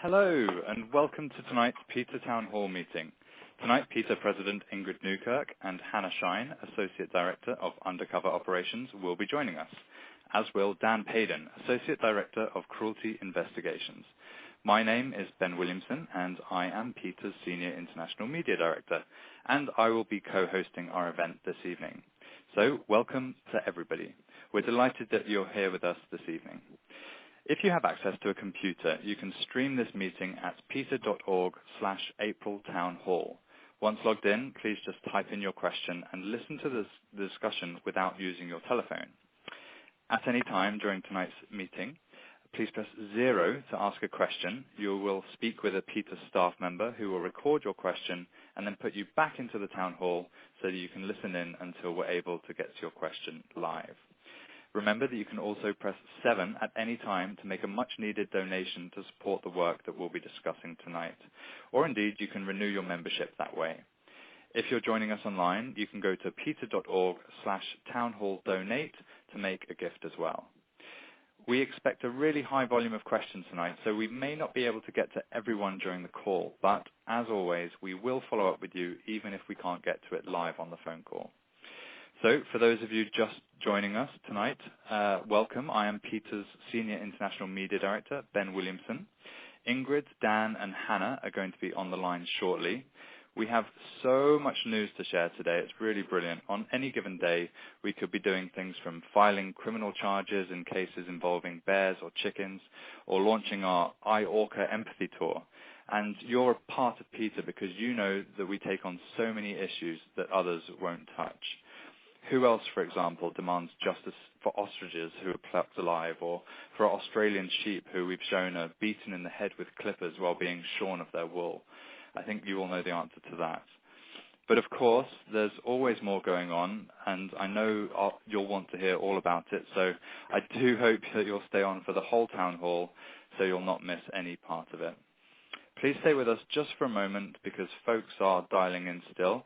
Hello, and welcome to tonight's PETA Town Hall meeting. Tonight, PETA President Ingrid Newkirk and Hannah Schein, Associate Director of Undercover Operations, will be joining us, as will Dan Paden, Associate Director of Cruelty Investigations. My name is Ben Williamson, and I am PETA's Senior International Media Director, and I will be co-hosting our event this evening. So, welcome to everybody. We're delighted that you're here with us this evening. If you have access to a computer, you can stream this meeting at peta.org/AprilTownHall. Once logged in, please just type in your question and listen to the discussion without using your telephone. At any time during tonight's meeting, please press 0 to ask a question. You will speak with a PETA staff member who will record your question and then put you back into the town hall so that you can listen in until we're able to get to your question live. Remember that you can also press 7 at any time to make a much-needed donation to support the work that we'll be discussing tonight. Or indeed, you can renew your membership that way. If you're joining us online, you can go to peta.org/townhalldonate to make a gift as well. We expect a really high volume of questions tonight, so we may not be able to get to everyone during the call, but as always, we will follow up with you even if we can't get to it live on the phone call. So, for those of you just joining us tonight, welcome. I am PETA's Senior International Media Director, Ben Williamson. Ingrid, Dan, and Hannah are going to be on the line shortly. We have so much news to share today. It's really brilliant. On any given day, we could be doing things from filing criminal charges in cases involving bears or chickens, or launching our iOrca empathy tour. And you're a part of PETA because you know that we take on so many issues that others won't touch. Who else, for example, demands justice for ostriches who are plucked alive, or for Australian sheep who we've shown are beaten in the head with clippers while being shorn of their wool? I think you all know the answer to that. But of course, there's always more going on, and I know you'll want to hear all about it, so I do hope that you'll stay on for the whole town hall so you'll not miss any part of it. Please stay with us just for a moment because folks are dialing in still.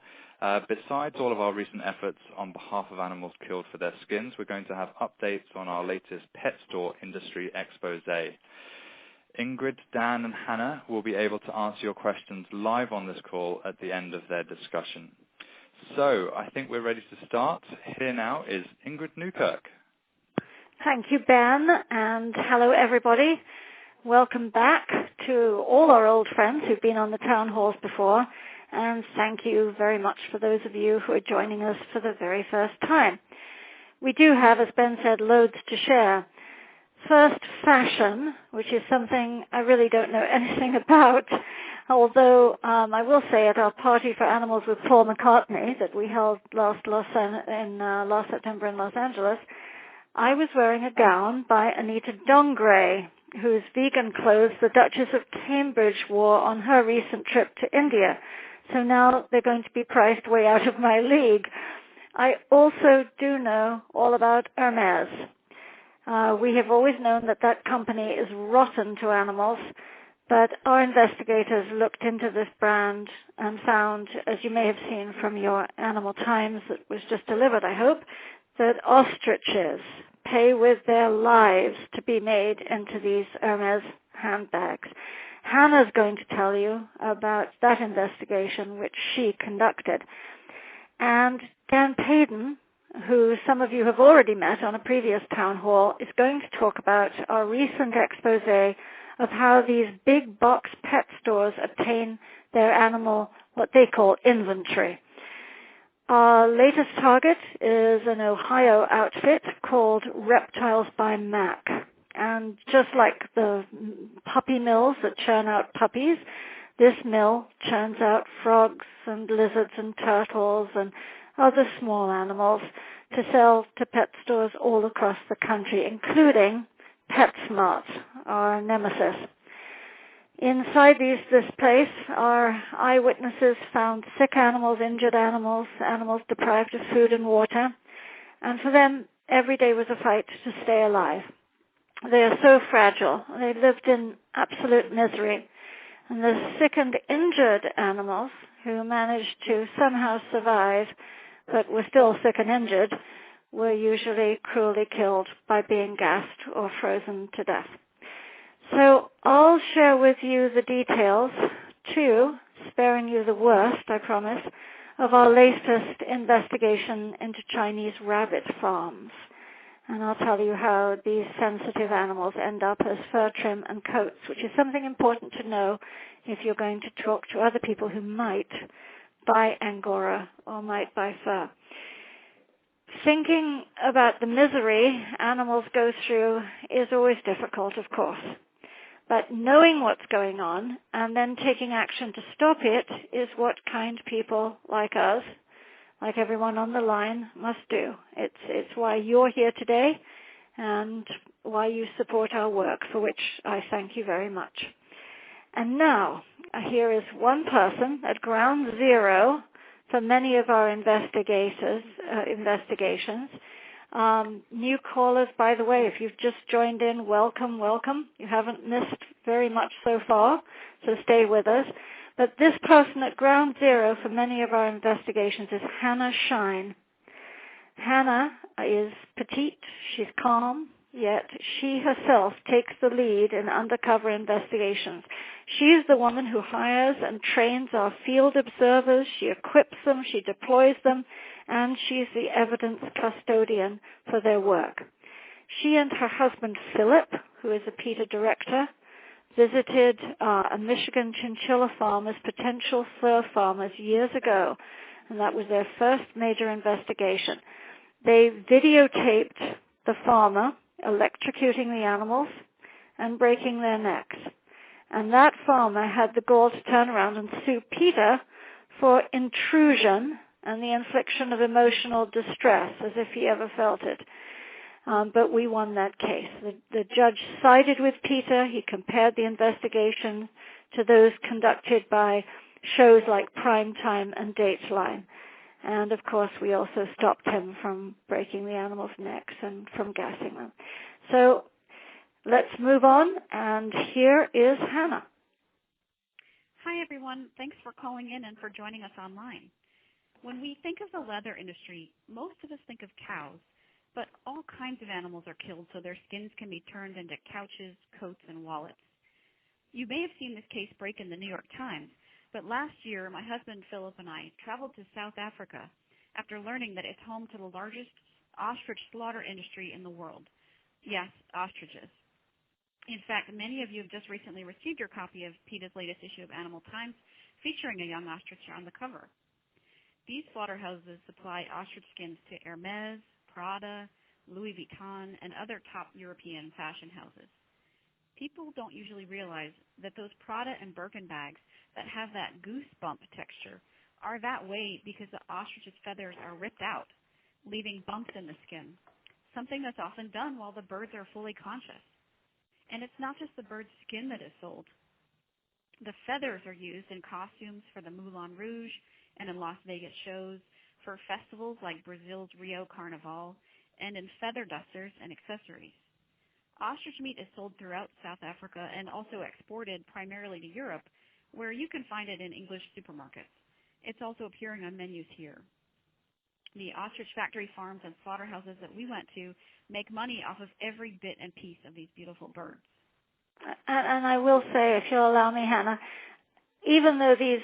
Besides all of our recent efforts on behalf of animals killed for their skins, we're going to have updates on our latest pet store industry expose. Ingrid, Dan, and Hannah will be able to answer your questions live on this call at the end of their discussion. So, I think we're ready to start. Here now is Ingrid Newkirk. Thank you, Ben, and hello, everybody. Welcome back to all our old friends who've been on the town halls before. And thank you very much for those of you who are joining us for the very first time. We do have, as Ben said, loads to share. First, fashion, which is something I really don't know anything about, although I will say at our Party for Animals with Paul McCartney that we held last September in Los Angeles, I was wearing a gown by Anita Dongre, whose vegan clothes the Duchess of Cambridge wore on her recent trip to India. So now they're going to be priced way out of my league. I also do know all about Hermes. We have always known that that company is rotten to animals, but our investigators looked into this brand and found, as you may have seen from your Animal Times that was just delivered, I hope, that ostriches pay with their lives to be made into these Hermes handbags. Hannah's going to tell you about that investigation which she conducted. And Dan Paden, who some of you have already met on a previous town hall, is going to talk about our recent expose of how these big box pet stores obtain their animal, what they call inventory. Our latest target is an Ohio outfit called Reptiles by Mac. And just like the puppy mills that churn out puppies, this mill churns out frogs and lizards and turtles and other small animals to sell to pet stores all across the country, including PetSmart, our nemesis. Inside this place, our eyewitnesses found sick animals, injured animals, animals deprived of food and water, and for them, every day was a fight to stay alive. They are so fragile. They lived in absolute misery. And the sick and injured animals who managed to somehow survive but were still sick and injured were usually cruelly killed by being gassed or frozen to death. So I'll share with you the details, too, sparing you the worst, I promise, of our latest investigation into Chinese rabbit farms. And I'll tell you how these sensitive animals end up as fur trim and coats, which is something important to know if you're going to talk to other people who might buy Angora or might buy fur. Thinking about the misery animals go through is always difficult, of course. But knowing what's going on and then taking action to stop it is what kind people like us, like everyone on the line, must do. It's why you're here today and why you support our work, for which I thank you very much. And now, here is one person at ground zero for many of our investigations. New callers, by the way, if you've just joined in, welcome, welcome. You haven't missed very much so far, so stay with us. But this person at ground zero for many of our investigations is Hannah Schein. Hannah is petite, she's calm, yet she herself takes the lead in undercover investigations. She's the woman who hires and trains our field observers, she equips them, she deploys them, and she's the evidence custodian for their work. She and her husband Philip, who is a PETA director, visited a Michigan chinchilla farm as potential fur farmers years ago, and that was their first major investigation. They videotaped the farmer electrocuting the animals and breaking their necks. And that farmer had the gall to turn around and sue PETA for intrusion and the infliction of emotional distress, as if he ever felt it. But we won that case. The judge sided with PETA. He compared the investigation to those conducted by shows like Primetime and Dateline. And, of course, we also stopped him from breaking the animals' necks and from gassing them. So let's move on, and here is Hannah. Hi, everyone. Thanks for calling in and for joining us online. When we think of the leather industry, most of us think of cows, but all kinds of animals are killed so their skins can be turned into couches, coats, and wallets. You may have seen this case break in the New York Times, but last year my husband Philip and I traveled to South Africa after learning that it's home to the largest ostrich slaughter industry in the world. Yes, ostriches. In fact, many of you have just recently received your copy of PETA's latest issue of Animal Times featuring a young ostrich on the cover. These slaughterhouses supply ostrich skins to Hermes, Prada, Louis Vuitton, and other top European fashion houses. People don't usually realize that those Prada and Birkin bags that have that goosebump texture are that way because the ostrich's feathers are ripped out, leaving bumps in the skin, something that's often done while the birds are fully conscious. And it's not just the bird's skin that is sold. The feathers are used in costumes for the Moulin Rouge and in Las Vegas shows, for festivals like Brazil's Rio Carnival, and in feather dusters and accessories. Ostrich meat is sold throughout South Africa and also exported primarily to Europe, where you can find it in English supermarkets. It's also appearing on menus here. The ostrich factory farms and slaughterhouses that we went to make money off of every bit and piece of these beautiful birds. And I will say, if you'll allow me, Hannah, even though these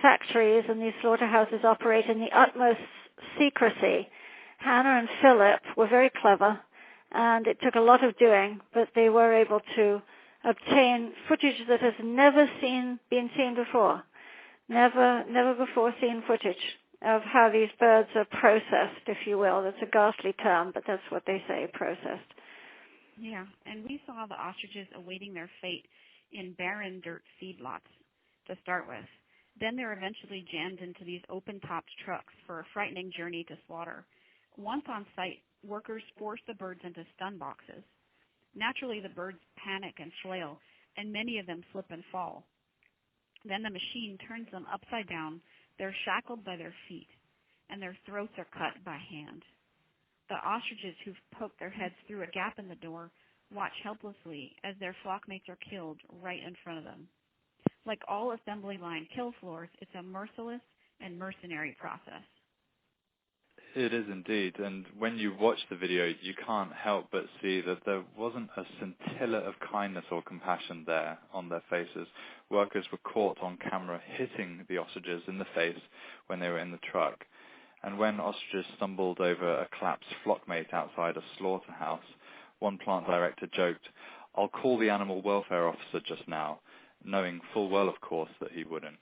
factories and these slaughterhouses operate in the utmost secrecy, Hannah and Philip were very clever, and it took a lot of doing, but they were able to obtain footage that has never been seen before. Never before seen footage of how these birds are processed, if you will. That's a ghastly term, but that's what they say, processed. Yeah, and we saw the ostriches awaiting their fate in barren dirt feedlots to start with. Then they're eventually jammed into these open-topped trucks for a frightening journey to slaughter. Once on site, workers force the birds into stun boxes. Naturally, the birds panic and flail, and many of them slip and fall. Then the machine turns them upside down. They're shackled by their feet, and their throats are cut by hand. The ostriches who've poked their heads through a gap in the door watch helplessly as their flockmates are killed right in front of them. Like all assembly line kill floors, it's a merciless and mercenary process. It is indeed, and when you watch the video, you can't help but see that there wasn't a scintilla of kindness or compassion there on their faces. Workers were caught on camera hitting the ostriches in the face when they were in the truck. And when ostriches stumbled over a collapsed flockmate outside a slaughterhouse, one plant director joked, "I'll call the animal welfare officer just now," knowing full well, of course, that he wouldn't.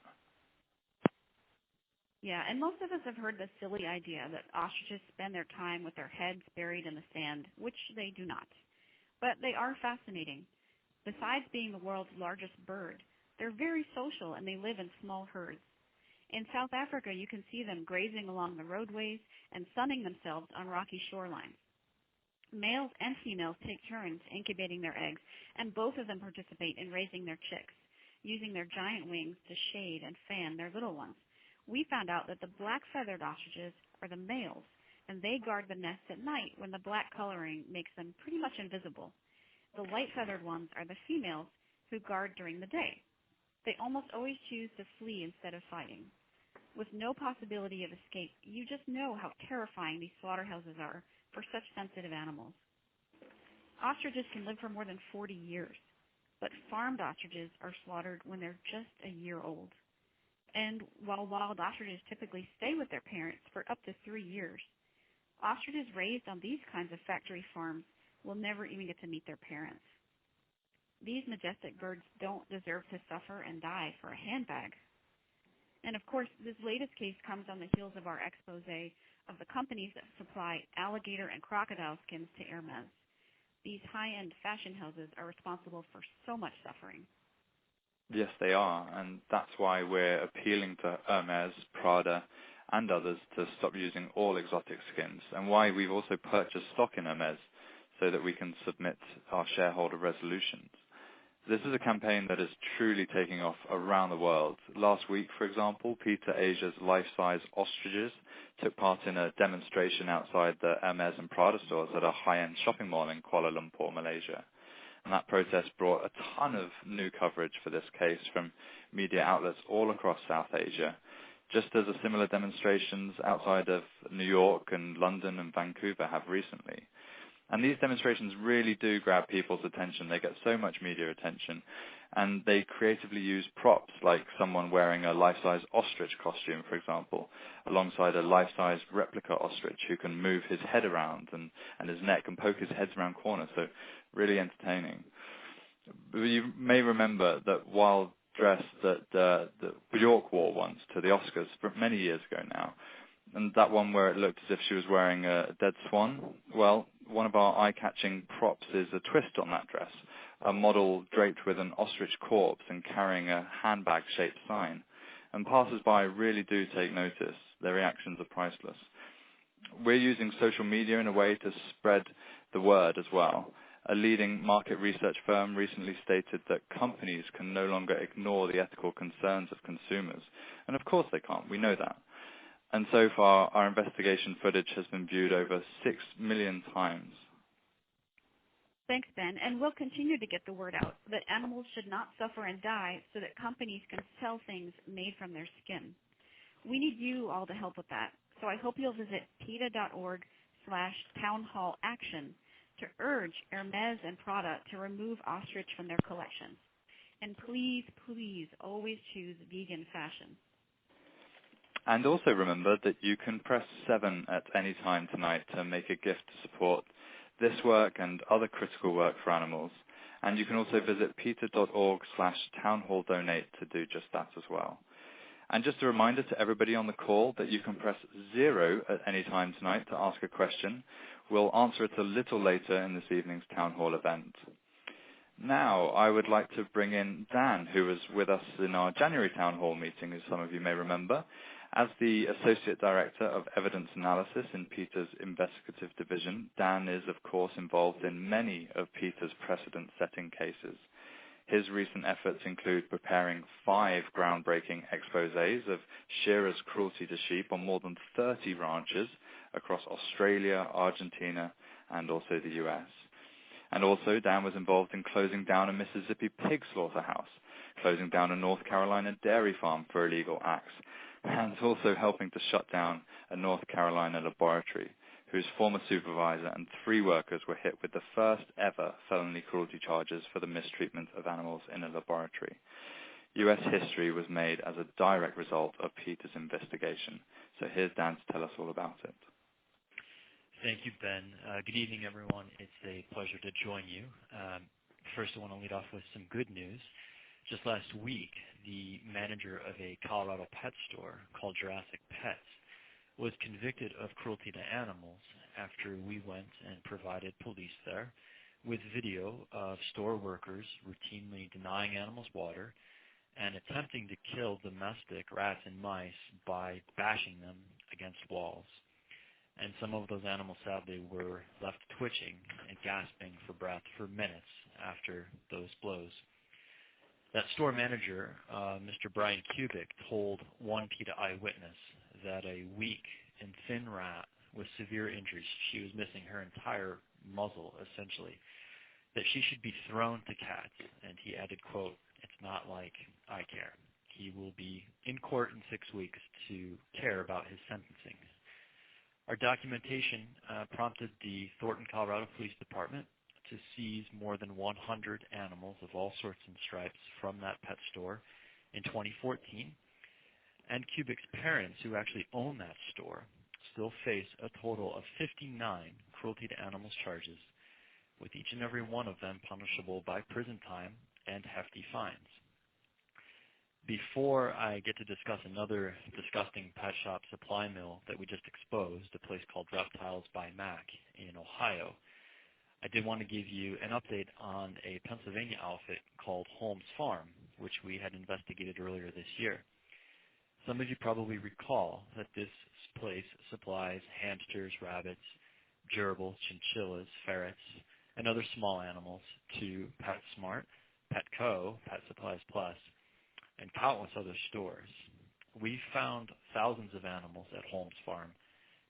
Yeah, and most of us have heard the silly idea that ostriches spend their time with their heads buried in the sand, which they do not. But they are fascinating. Besides being the world's largest bird, they're very social and they live in small herds. In South Africa, you can see them grazing along the roadways and sunning themselves on rocky shorelines. Males and females take turns incubating their eggs, and both of them participate in raising their chicks, using their giant wings to shade and fan their little ones. We found out that the black-feathered ostriches are the males, and they guard the nests at night when the black coloring makes them pretty much invisible. The light-feathered ones are the females who guard during the day. They almost always choose to flee instead of fighting. With no possibility of escape, you just know how terrifying these slaughterhouses are for such sensitive animals. Ostriches can live for more than 40 years, but farmed ostriches are slaughtered when they're just a year old. And while wild ostriches typically stay with their parents for up to 3 years, ostriches raised on these kinds of factory farms will never even get to meet their parents. These majestic birds don't deserve to suffer and die for a handbag. And of course, this latest case comes on the heels of our expose of the companies that supply alligator and crocodile skins to Hermes. These high-end fashion houses are responsible for so much suffering. Yes, they are, and that's why we're appealing to Hermes, Prada, and others to stop using all exotic skins, and why we've also purchased stock in Hermes so that we can submit our shareholder resolutions. This is a campaign that is truly taking off around the world. Last week, for example, PETA Asia's life-size ostriches took part in a demonstration outside the Hermes and Prada stores at a high-end shopping mall in Kuala Lumpur, Malaysia. And that protest brought a ton of new coverage for this case from media outlets all across South Asia, just as a similar demonstrations outside of New York and London and Vancouver have recently. And these demonstrations really do grab people's attention. They get so much media attention, and they creatively use props like someone wearing a life-size ostrich costume, for example, alongside a life-size replica ostrich who can move his head around and his neck and poke his head around corners. So really entertaining. But you may remember that wild dress that Bjork wore once to the Oscars many years ago now, and that one where it looked as if she was wearing a dead swan. Well, one of our eye-catching props is a twist on that dress, a model draped with an ostrich corpse and carrying a handbag-shaped sign. And passers-by really do take notice. Their reactions are priceless. We're using social media in a way to spread the word as well. A leading market research firm recently stated that companies can no longer ignore the ethical concerns of consumers. And of course they can't. We know that. And so far, our investigation footage has been viewed over 6 million times. Thanks, Ben. And we'll continue to get the word out that animals should not suffer and die so that companies can sell things made from their skin. We need you all to help with that. So I hope you'll visit PETA.org/townhallaction to urge Hermes and Prada to remove ostrich from their collections. And please, please always choose vegan fashion. And also remember that you can press 7 at any time tonight to make a gift to support this work and other critical work for animals. And you can also visit PETA.org/townhalldonate to do just that as well. And just a reminder to everybody on the call that you can press 0 at any time tonight to ask a question. We'll answer it a little later in this evening's Town Hall event. Now, I would like to bring in Dan, who was with us in our January Town Hall meeting, as some of you may remember. As the Associate Director of Evidence Analysis in PETA's Investigative Division, Dan is, of course, involved in many of PETA's precedent-setting cases. His recent efforts include preparing 5 groundbreaking exposés of shearers' cruelty to sheep on more than 30 ranches across Australia, Argentina, and also the US. And also, Dan was involved in closing down a Mississippi pig slaughterhouse, closing down a North Carolina dairy farm for illegal acts, and also helping to shut down a North Carolina laboratory whose former supervisor and 3 workers were hit with the first ever felony cruelty charges for the mistreatment of animals in a laboratory. U.S. history was made as a direct result of PETA's investigation. So here's Dan to tell us all about it. Thank you, Ben. Good evening, everyone. It's a pleasure to join you. First, I want to lead off with some good news. Just last week, the manager of a Colorado pet store called Jurassic Pets was convicted of cruelty to animals after we went and provided police there with video of store workers routinely denying animals water and attempting to kill domestic rats and mice by bashing them against walls. And some of those animals sadly were left twitching and gasping for breath for minutes after those blows. That store manager, Mr. Brian Kubik, told one PETA eyewitness that a weak and thin rat with severe injuries, she was missing her entire muzzle essentially, that she should be thrown to cats. And he added, quote, "It's not like I care. He will be in court in 6 weeks to care about his sentencing." Our documentation prompted the Thornton, Colorado Police Department to seize more than 100 animals of all sorts and stripes from that pet store in 2014. And Kubik's parents, who actually own that store, still face a total of 59 cruelty to animals charges, with each and every one of them punishable by prison time and hefty fines. Before I get to discuss another disgusting pet shop supply mill that we just exposed, a place called Reptiles by Mac in Ohio, I did want to give you an update on a Pennsylvania outfit called Holmes Farm, which we had investigated earlier this year. Some of you probably recall that this place supplies hamsters, rabbits, gerbils, chinchillas, ferrets, and other small animals to PetSmart, Petco, Pet Supplies Plus, and countless other stores. We found thousands of animals at Holmes Farm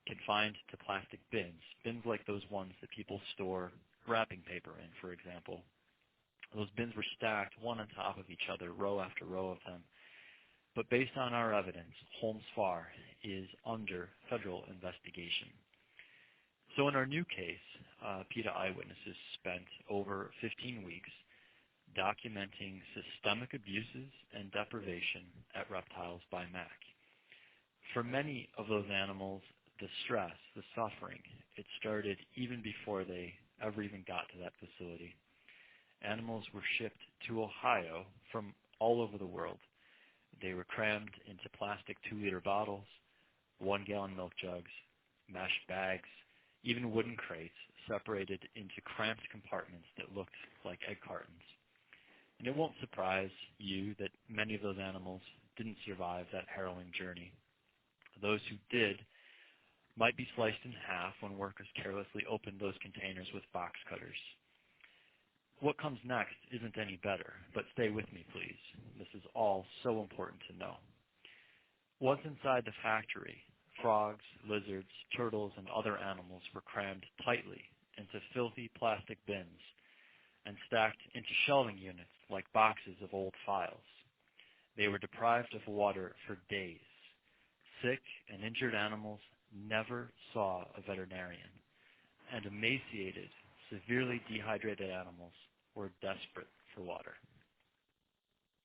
confined to plastic bins, bins like those ones that people store wrapping paper in, for example. Those bins were stacked one on top of each other, row after row of them. But based on our evidence, Holmes Farm is under federal investigation. So in our new case, PETA eyewitnesses spent over 15 weeks documenting systemic abuses and deprivation at Reptiles by Mac. For many of those animals, the stress, the suffering, it started even before they ever even got to that facility. Animals were shipped to Ohio from all over the world. They were crammed into plastic 2-liter bottles, 1-gallon milk jugs, mesh bags, even wooden crates separated into cramped compartments that looked like egg cartons. And it won't surprise you that many of those animals didn't survive that harrowing journey. Those who did might be sliced in half when workers carelessly opened those containers with box cutters. What comes next isn't any better, but stay with me, please. This is all so important to know. Once inside the factory, frogs, lizards, turtles, and other animals were crammed tightly into filthy plastic bins and stacked into shelving units like boxes of old files. They were deprived of water for days. Sick and injured animals never saw a veterinarian, and emaciated, severely dehydrated animals were desperate for water.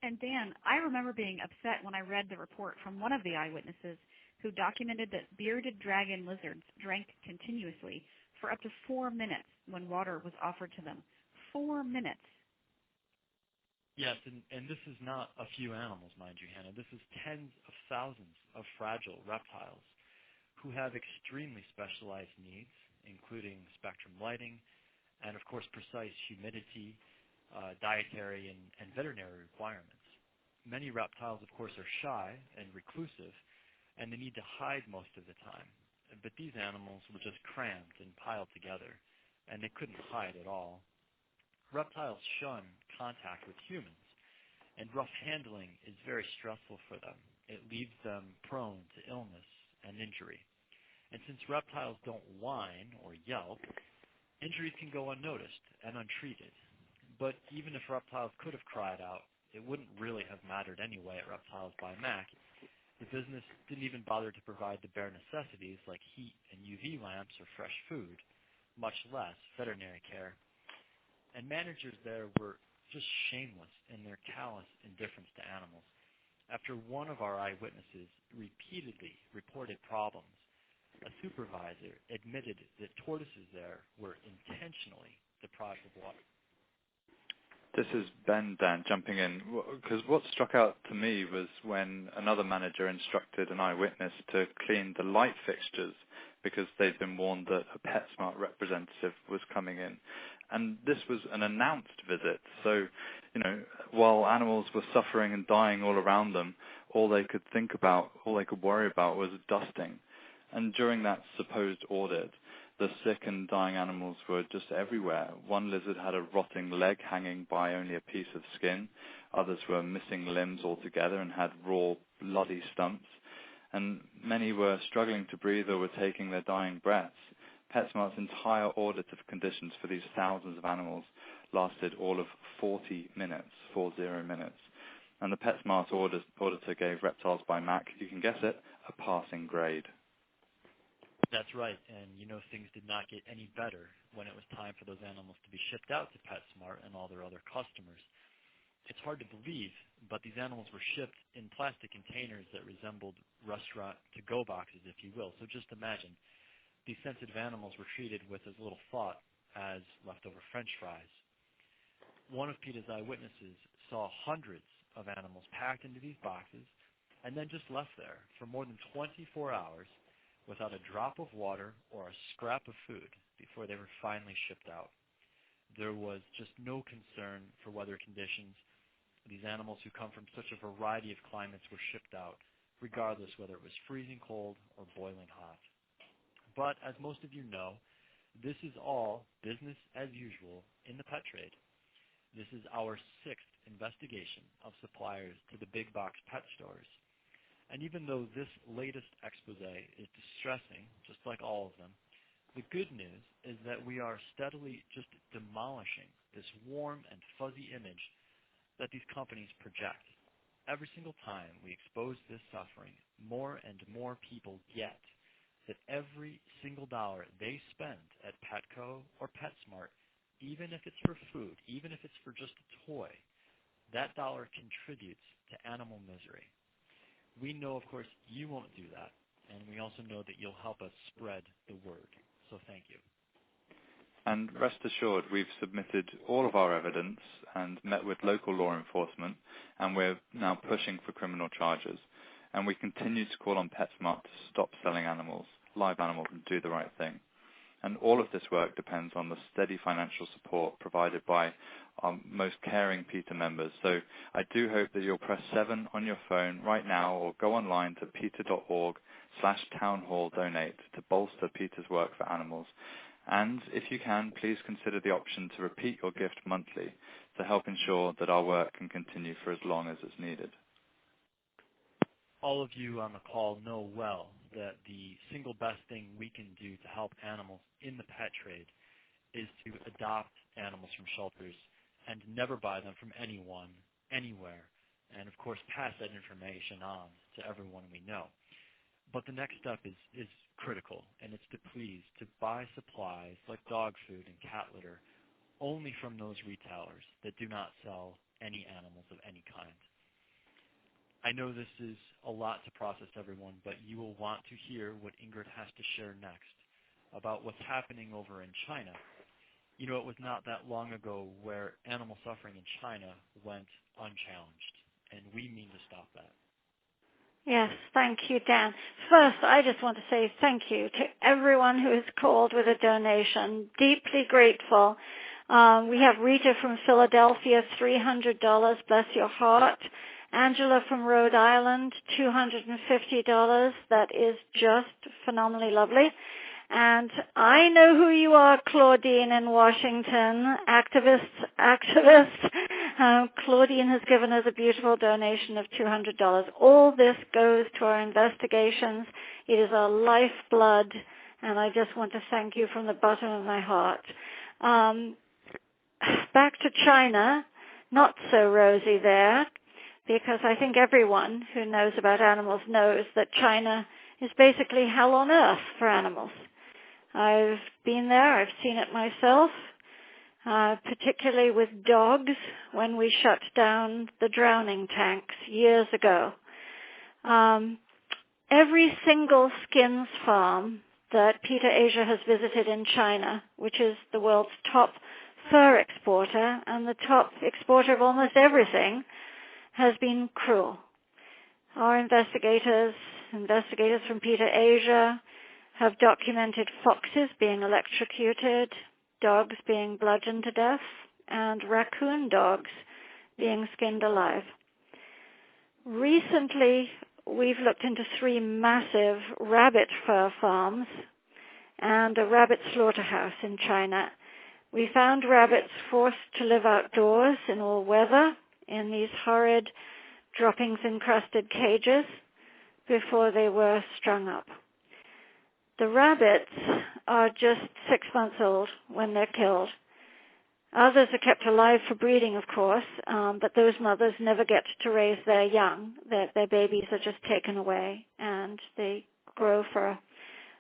And Dan, I remember being upset when I read the report from one of the eyewitnesses who documented that bearded dragon lizards drank continuously for up to 4 minutes when water was offered to them. 4 minutes. Yes, and this is not a few animals, mind you, Hannah. This is tens of thousands of fragile reptiles who have extremely specialized needs, including spectrum lighting and, of course, precise humidity, dietary, and veterinary requirements. Many reptiles, of course, are shy and reclusive, and they need to hide most of the time. But these animals were just crammed and piled together, and they couldn't hide at all. Reptiles shun contact with humans, and rough handling is very stressful for them. It leaves them prone to illness and injury. And since reptiles don't whine or yelp, injuries can go unnoticed and untreated. But even if reptiles could have cried out, it wouldn't really have mattered anyway at Reptiles by Mac, The business didn't even bother to provide the bare necessities like heat and UV lamps or fresh food, much less veterinary care. And managers there were just shameless in their callous indifference to animals. After one of our eyewitnesses repeatedly reported problems, a supervisor admitted that tortoises there were intentionally deprived of water. This is Ben, Dan, jumping in, because what struck out to me was when another manager instructed an eyewitness to clean the light fixtures because they'd been warned that a PetSmart representative was coming in. And this was an announced visit, so, while animals were suffering and dying all around them, all they could worry about was dusting. And during that supposed audit, the sick and dying animals were just everywhere. One lizard had a rotting leg hanging by only a piece of skin. Others were missing limbs altogether and had raw, bloody stumps. And many were struggling to breathe or were taking their dying breaths. PetSmart's entire audit of conditions for these thousands of animals lasted all of 40 minutes. And the PetSmart auditor gave Reptiles by Mac, you can guess it, a passing grade. That's right, and things did not get any better when it was time for those animals to be shipped out to PetSmart and all their other customers. It's hard to believe, but these animals were shipped in plastic containers that resembled restaurant to-go boxes, if you will. So just imagine, these sensitive animals were treated with as little thought as leftover French fries. One of PETA's eyewitnesses saw hundreds of animals packed into these boxes and then just left there for more than 24 hours without a drop of water or a scrap of food before they were finally shipped out. There was just no concern for weather conditions. These animals who come from such a variety of climates were shipped out, regardless whether it was freezing cold or boiling hot. But as most of you know, this is all business as usual in the pet trade. This is our 6th investigation of suppliers to the big box pet stores. And even though this latest expose is distressing, just like all of them, the good news is that we are steadily just demolishing this warm and fuzzy image that these companies project. Every single time we expose this suffering, more and more people get that every single dollar they spend at Petco or PetSmart, even if it's for food, even if it's for just a toy, that dollar contributes to animal misery. We know, of course, you won't do that, and we also know that you'll help us spread the word. So thank you. And rest assured, we've submitted all of our evidence and met with local law enforcement, and we're now pushing for criminal charges. And we continue to call on PetSmart to stop selling animals, live animals, and do the right thing. And all of this work depends on the steady financial support provided by our most caring PETA members. So I do hope that you'll press 7 on your phone right now or go online to PETA.org/townhalldonate to bolster PETA's work for animals. And if you can, please consider the option to repeat your gift monthly to help ensure that our work can continue for as long as it's needed. All of you on the call know well that the single best thing we can do to help animals in the pet trade is to adopt animals from shelters and never buy them from anyone, anywhere, and of course pass that information on to everyone we know. But the next step is critical, and it's to please to buy supplies like dog food and cat litter only from those retailers that do not sell any animals of any kind. I know this is a lot to process, everyone, but you will want to hear what Ingrid has to share next about what's happening over in China. It was not that long ago where animal suffering in China went unchallenged, and we mean to stop that. Yes, thank you, Dan. First, I just want to say thank you to everyone who has called with a donation. Deeply grateful. We have Rita from Philadelphia, $300, bless your heart. Angela from Rhode Island, $250. That is just phenomenally lovely. And I know who you are, Claudine in Washington, activist. Claudine has given us a beautiful donation of $200. All this goes to our investigations. It is our lifeblood, and I just want to thank you from the bottom of my heart. Back to China, not so rosy there, because I think everyone who knows about animals knows that China is basically hell on earth for animals. I've been there, I've seen it myself, particularly with dogs when we shut down the drowning tanks years ago. Every single skins farm that PETA Asia has visited in China, which is the world's top fur exporter and the top exporter of almost everything, has been cruel. Our investigators from PETA Asia have documented foxes being electrocuted, dogs being bludgeoned to death, and raccoon dogs being skinned alive. Recently, we've looked into 3 massive rabbit fur farms and a rabbit slaughterhouse in China. We found rabbits forced to live outdoors in all weather in these horrid droppings-encrusted cages before they were strung up. The rabbits are just 6 months old when they're killed. Others are kept alive for breeding, of course, but those mothers never get to raise their young. Their babies are just taken away, and they grow for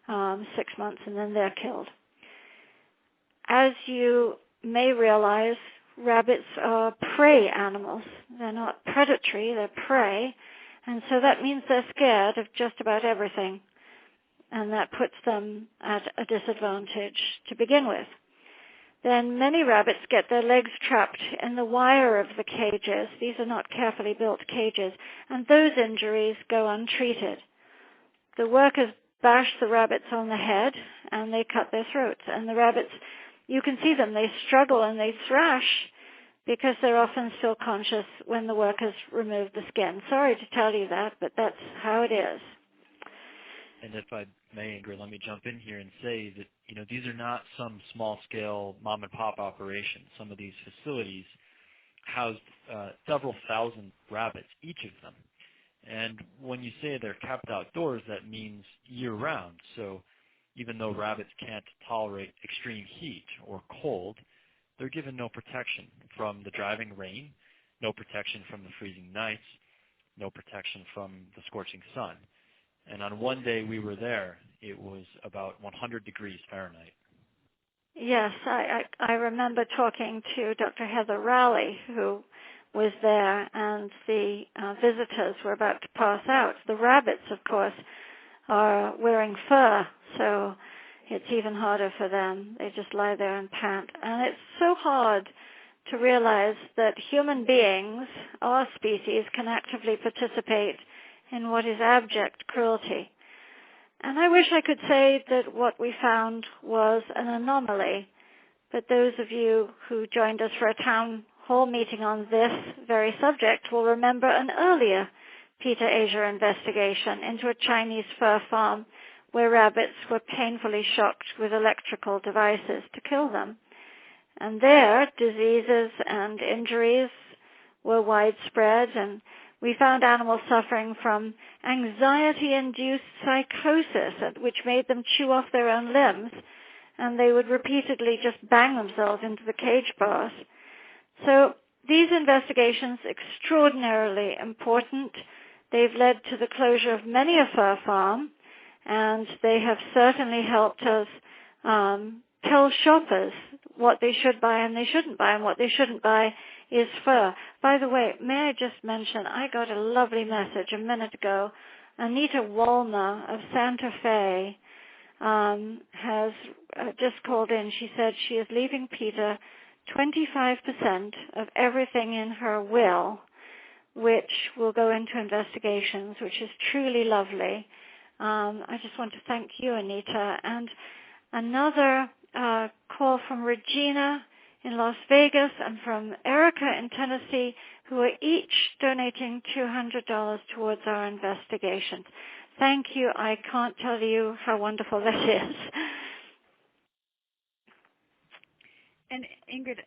6 months, and then they're killed. As you may realize, rabbits are prey animals. They're not predatory, they're prey, and so that means they're scared of just about everything, and that puts them at a disadvantage to begin with. Then many rabbits get their legs trapped in the wire of the cages. These are not carefully built cages, and those injuries go untreated. The workers bash the rabbits on the head, and they cut their throats. And the rabbits, you can see them, they struggle and they thrash because they're often still conscious when the workers remove the skin. Sorry to tell you that, but that's how it is. And if I may, Ingrid, let me jump in here and say that, these are not some small-scale mom-and-pop operations. Some of these facilities house several thousand rabbits, each of them. And when you say they're kept outdoors, that means year-round. So even though rabbits can't tolerate extreme heat or cold, they're given no protection from the driving rain, no protection from the freezing nights, no protection from the scorching sun. And on one day we were there, it was about 100 degrees Fahrenheit. Yes, I remember talking to Dr. Heather Rowley, who was there, and the visitors were about to pass out. The rabbits, of course, are wearing fur, so it's even harder for them. They just lie there and pant. And it's so hard to realize that human beings, our species, can actively participate in what is abject cruelty. And I wish I could say that what we found was an anomaly, but those of you who joined us for a town hall meeting on this very subject will remember an earlier PETA Asia investigation into a Chinese fur farm where rabbits were painfully shocked with electrical devices to kill them. And there, diseases and injuries were widespread, and we found animals suffering from anxiety-induced psychosis, which made them chew off their own limbs, and they would repeatedly just bang themselves into the cage bars. So these investigations are extraordinarily important. They've led to the closure of many a fur farm, and they have certainly helped us tell shoppers what they should buy and they shouldn't buy, and what they shouldn't buy is fur. By the way, may I just mention, I got a lovely message a minute ago. Anita Walner of Santa Fe has just called in. She said she is leaving PETA 25% of everything in her will, which will go into investigations, which is truly lovely. I just want to thank you, Anita. And another call from Regina in Las Vegas and from Erica in Tennessee, who are each donating $200 towards our investigations. Thank you. I can't tell you how wonderful that is. And Ingrid,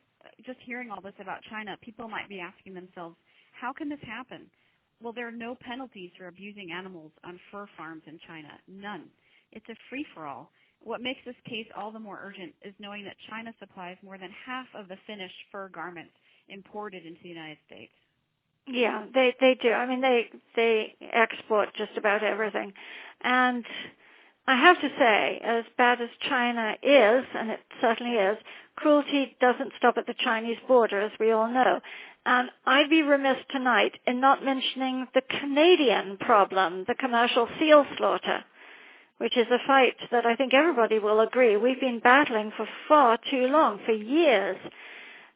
just hearing all this about China, people might be asking themselves, how can this happen? Well, there are no penalties for abusing animals on fur farms in China. None. It's a free-for-all. What makes this case all the more urgent is knowing that China supplies more than half of the finished fur garments imported into the United States. Yeah, they do. I mean, they export just about everything. And I have to say, as bad as China is, and it certainly is, cruelty doesn't stop at the Chinese border, as we all know. And I'd be remiss tonight in not mentioning the Canadian problem, the commercial seal slaughter, which is a fight that I think everybody will agree we've been battling for far too long, for years.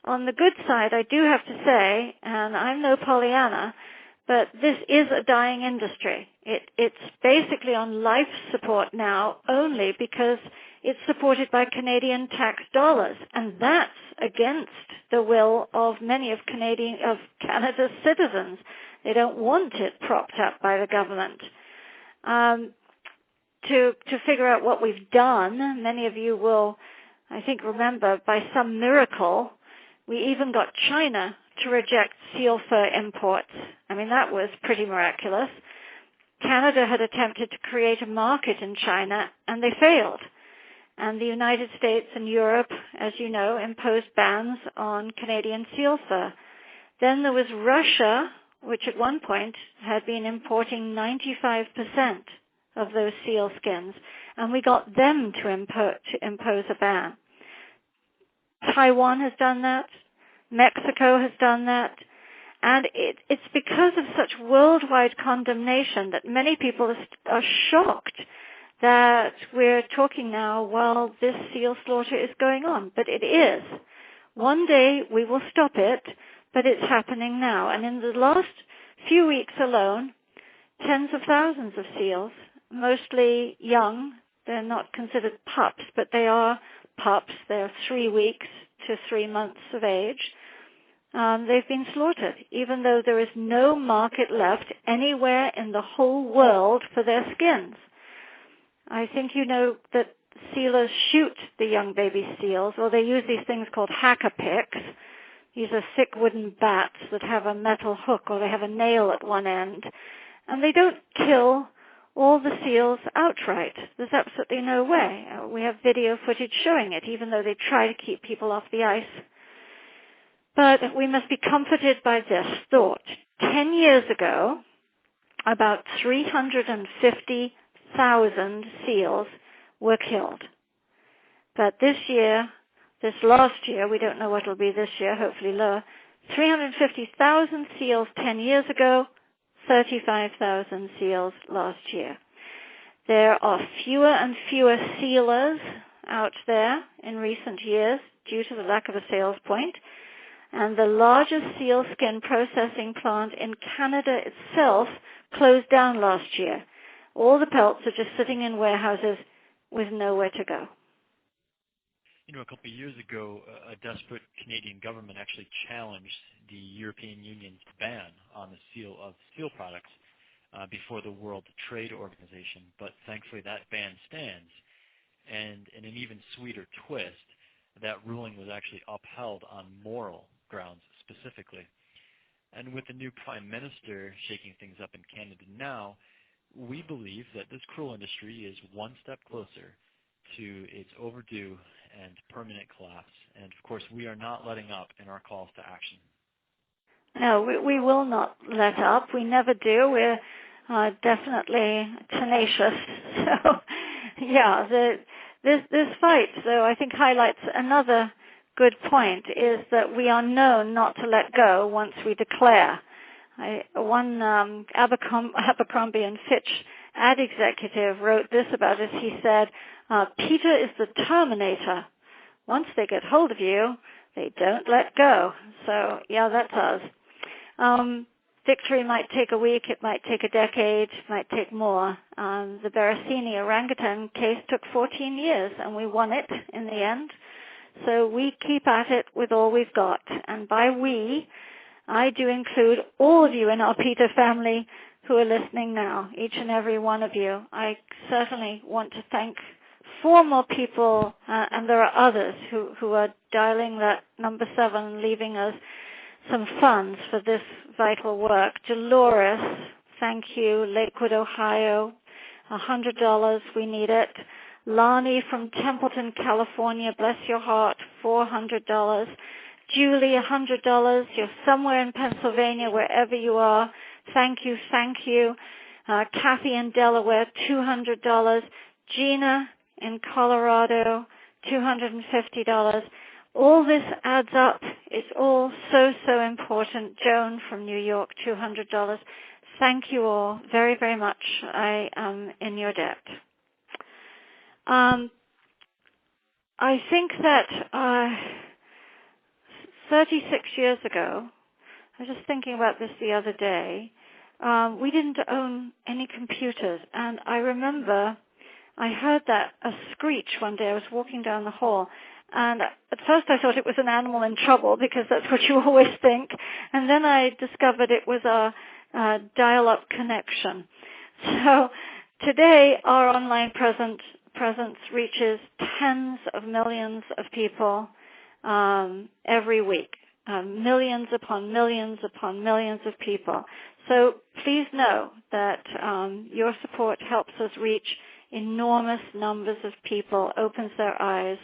On the good side, I do have to say, and I'm no Pollyanna, but this is a dying industry. It's basically on life support now only because it's supported by Canadian tax dollars, and that's against the will of many of Canada's citizens. They don't want it propped up by the government. To figure out what we've done, many of you will, I think, remember, by some miracle, we even got China to reject seal fur imports. I mean, that was pretty miraculous. Canada had attempted to create a market in China, and they failed. And the United States and Europe, as you know, imposed bans on Canadian seal fur. Then there was Russia, which at one point had been importing 95% of those seal skins, and we got them to impose a ban. Taiwan has done that. Mexico has done that. And it's because of such worldwide condemnation that many people are shocked that we're talking now while this seal slaughter is going on. But it is. One day we will stop it, but it's happening now. And in the last few weeks alone, tens of thousands of seals, mostly young. They're not considered pups, but they are pups. They're 3 weeks to 3 months of age. They've been slaughtered, even though there is no market left anywhere in the whole world for their skins. I think you know that sealers shoot the young baby seals, or they use these things called hacker picks. These are thick wooden bats that have a metal hook, or they have a nail at one end. And they don't kill all the seals outright. There's absolutely no way. We have video footage showing it, even though they try to keep people off the ice. But we must be comforted by this thought. 10 years ago, about 350,000 seals were killed. But this last year, we don't know what it'll be this year, hopefully lower, 350,000 seals 10 years ago, 35,000 seals last year. There are fewer and fewer sealers out there in recent years due to the lack of a sales point. And the largest seal skin processing plant in Canada itself closed down last year. All the pelts are just sitting in warehouses with nowhere to go. You know, a couple of years ago, a desperate Canadian government actually challenged the European Union's ban on the seal products before the World Trade Organization. But thankfully, that ban stands. And in an even sweeter twist, that ruling was actually upheld on moral grounds specifically. And with the new Prime Minister shaking things up in Canada now, we believe that this cruel industry is one step closer to its overdue and permanent collapse. And of course, we are not letting up in our calls to action. No, we will not let up. We never do. We're definitely tenacious. So, yeah, this fight, though, I think highlights another good point, is that we are known not to let go once we declare. One Abercrombie and Fitch ad executive wrote this about us. He said, PETA is the Terminator. Once they get hold of you, they don't let go. So, yeah, that's us. Victory might take a week, it might take a decade, it might take more. The Berasini orangutan case took 14 years, and we won it in the end. So we keep at it with all we've got. And by we, I do include all of you in our PETA family who are listening now, each and every one of you. I certainly want to thank 4 more people, and there are others who are dialing that number 7, leaving us some funds for this vital work. Dolores, thank you. Lakewood, Ohio, $100, we need it. Lani from Templeton, California, bless your heart, $400. Julie, $100. You're somewhere in Pennsylvania, wherever you are. Thank you, thank you. Kathy in Delaware, $200. Gina in Colorado, $250. All this adds up. It's all so, so important. Joan from New York, $200. Thank you all very, very much. I am in your debt. I think that 36 years ago, I was just thinking about this the other day, we didn't own any computers. And I remember I heard a screech one day. I was walking down the hall. And at first I thought it was an animal in trouble because that's what you always think. And then I discovered it was a dial-up connection. So today our online presence reaches tens of millions of people every week, millions upon millions upon millions of people. So please know that your support helps us reach enormous numbers of people, opens their eyes,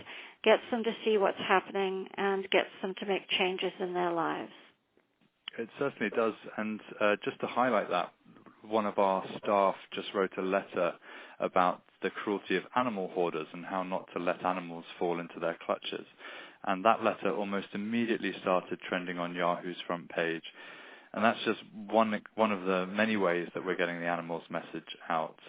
gets them to see what's happening, and gets them to make changes in their lives. It certainly does. And just to highlight that, one of our staff just wrote a letter about the cruelty of animal hoarders and how not to let animals fall into their clutches. And that letter almost immediately started trending on Yahoo's front page. And that's just one of the many ways that we're getting the animals message out.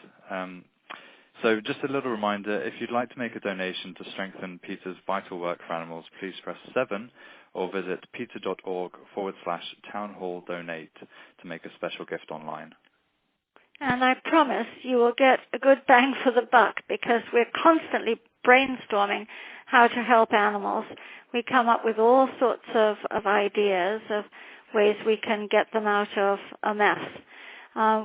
So just a little reminder, if you'd like to make a donation to strengthen PETA's vital work for animals, please press 7 or visit PETA.org/townhalldonate to make a special gift online. And I promise you will get a good bang for the buck because we're constantly brainstorming how to help animals. We come up with all sorts of ideas of ways we can get them out of a mess.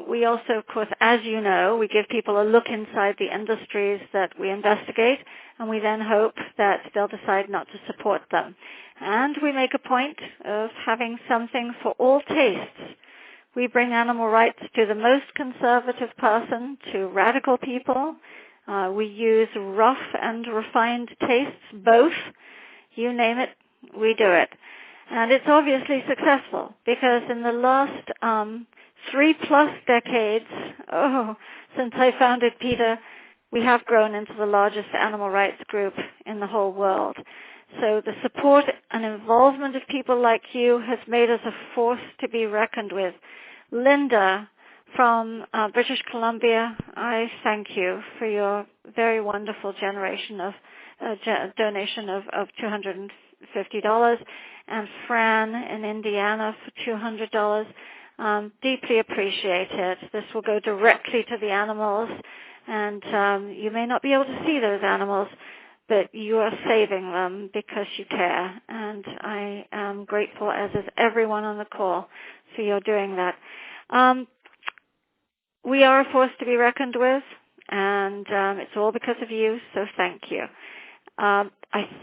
We also, of course, as you know, we give people a look inside the industries that we investigate, and we then hope that they'll decide not to support them. And we make a point of having something for all tastes. We bring animal rights to the most conservative person, to radical people. We use rough and refined tastes, both. You name it, we do it. And it's obviously successful because in the last 3+ decades, since I founded PETA, we have grown into the largest animal rights group in the whole world. So the support and involvement of people like you has made us a force to be reckoned with. Linda from British Columbia, I thank you for your very wonderful donation of $250, and Fran in Indiana for $200. Deeply appreciated. This will go directly to the animals, and you may not be able to see those animals, but you are saving them because you care, and I am grateful, as is everyone on the call, for your doing that. We are a force to be reckoned with, and it's all because of you, so thank you. I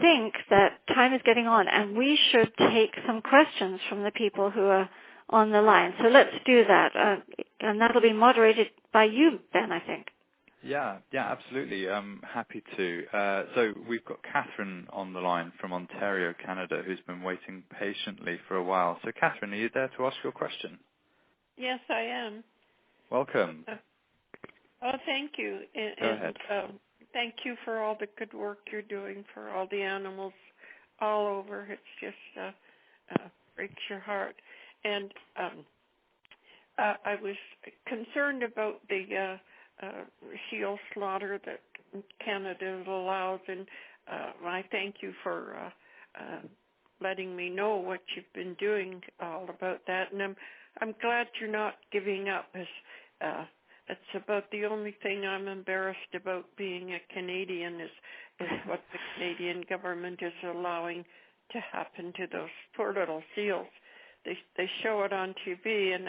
think that time is getting on, and we should take some questions from the people who are on the line. So let's do that, and that'll be moderated by you, Ben, I think. Yeah, absolutely. I'm happy to. So we've got Catherine on the line from Ontario, Canada, who's been waiting patiently for a while. So Catherine, are you there to ask your question? Yes, I am. Welcome. Thank you. Go ahead. Thank you for all the good work you're doing for all the animals all over. It's just breaks your heart. And I was concerned about the seal slaughter that Canada allows, and I thank you for letting me know what you've been doing all about that. And I'm glad you're not giving up. It's about the only thing I'm embarrassed about being a Canadian is what the Canadian government is allowing to happen to those poor little seals. They show it on TV, and